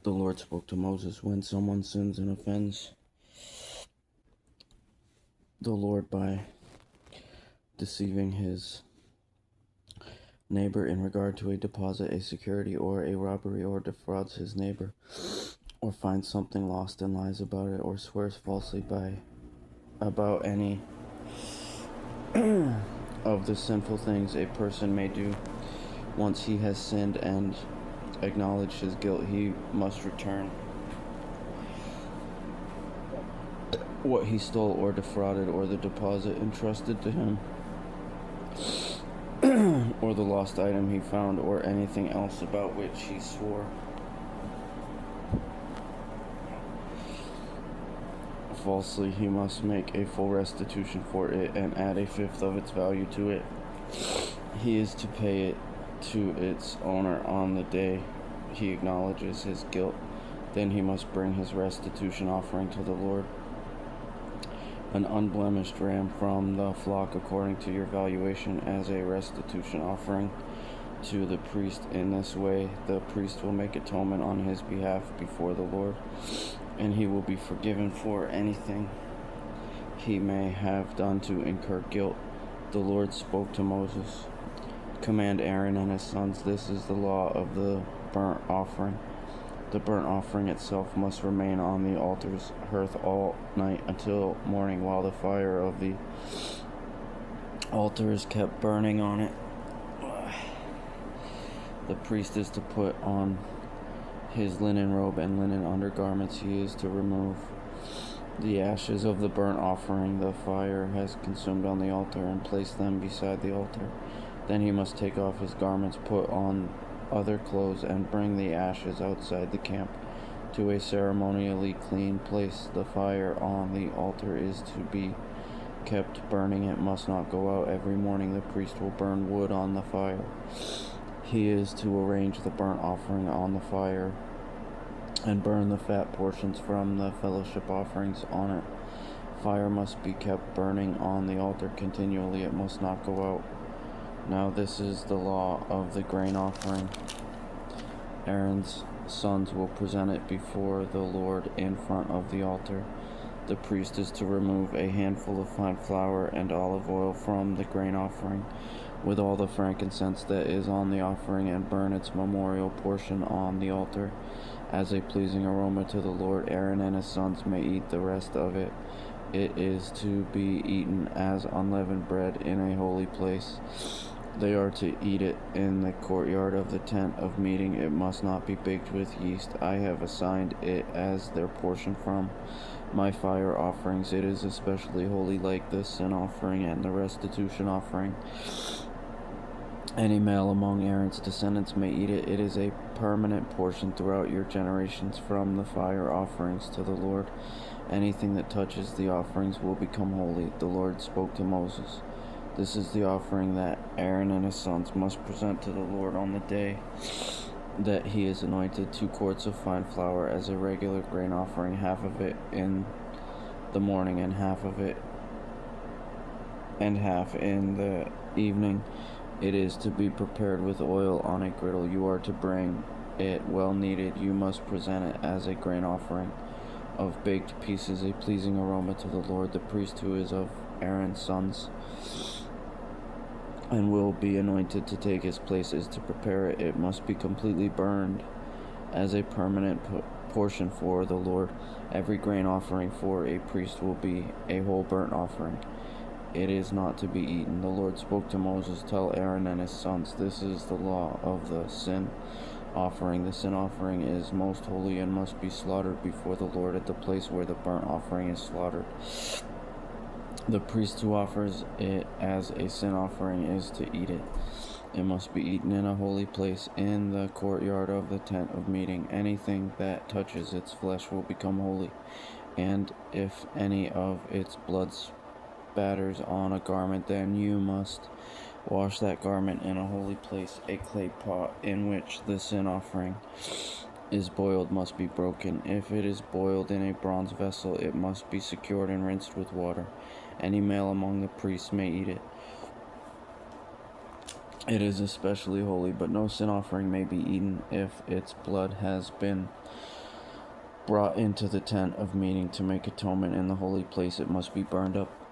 The Lord spoke to Moses. When someone sins and offends the Lord by deceiving his neighbor in regard to a deposit, a security, or a robbery, or defrauds his neighbor, or finds something lost and lies about it, or swears falsely about any of the sinful things a person may do, once he has sinned and acknowledged his guilt, he must return what he stole or defrauded, or the deposit entrusted to him, or the lost item he found, or anything else about which he swore falsely. He must make a full restitution for it and add a fifth of its value to it. He is to pay it to its owner on the day he acknowledges his guilt. Then he must bring his restitution offering to the Lord, an unblemished ram from the flock according to your valuation, as a restitution offering to the priest. In this way, the priest will make atonement on his behalf before the Lord, and he will be forgiven for anything he may have done to incur guilt. The Lord spoke to Moses. Command Aaron and his sons, this is the law of the burnt offering. The burnt offering itself must remain on the altar's hearth all night until morning, while the fire of the altar is kept burning on it. The priest is to put on his linen robe and linen undergarments. He is to remove the ashes of the burnt offering the fire has consumed on the altar, and place them beside the altar. Then he must take off his garments, put on other clothes, and bring the ashes outside the camp to a ceremonially clean place. The fire on the altar is to be kept burning. It must not go out. Every morning the priest will burn wood on the fire. He is to arrange the burnt offering on the fire and burn the fat portions from the fellowship offerings on it. Fire must be kept burning on the altar continually. It must not go out. Now this is the law of the grain offering. Aaron's sons will present it before the Lord in front of the altar. The priest is to remove a handful of fine flour and olive oil from the grain offering, with all the frankincense that is on the offering, and burn its memorial portion on the altar as a pleasing aroma to the Lord. Aaron and his sons may eat the rest of it. It is to be eaten as unleavened bread in a holy place. They are to eat it in the courtyard of the tent of meeting. It must not be baked with yeast. I have assigned it as their portion from my fire offerings. It is especially holy, like the sin offering and the restitution offering. Any male among Aaron's descendants may eat it. It is a permanent portion throughout your generations from the fire offerings to the Lord. Anything that touches the offerings will become holy. The Lord spoke to Moses. This is the offering that Aaron and his sons must present to the Lord on the day that he is anointed: 2 quarts of fine flour as a regular grain offering, half of it in the morning and half in the evening. It is to be prepared with oil on a griddle. You are to bring it well kneaded. You must present it as a grain offering of baked pieces, a pleasing aroma to the Lord. The priest who is of Aaron's sons and will be anointed to take his place is to prepare it. It must be completely burned as a permanent portion for the Lord. Every grain offering for a priest will be a whole burnt offering. It is not to be eaten. The Lord spoke to Moses. Tell Aaron and his sons, this is the law of the sin offering. The sin offering is most holy and must be slaughtered before the Lord at the place where the burnt offering is slaughtered. The priest who offers it as a sin offering is to eat it. It must be eaten in a holy place in the courtyard of the tent of meeting. Anything that touches its flesh will become holy, and if any of its blood spatters on a garment, then you must wash that garment in a holy place. A clay pot in which the sin offering is boiled must be broken. If it is boiled in a bronze vessel, it must be secured and rinsed with water. Any male among the priests may eat it. It is especially holy, but no sin offering may be eaten if its blood has been brought into the tent of meeting to make atonement in the holy place. It must be burned up.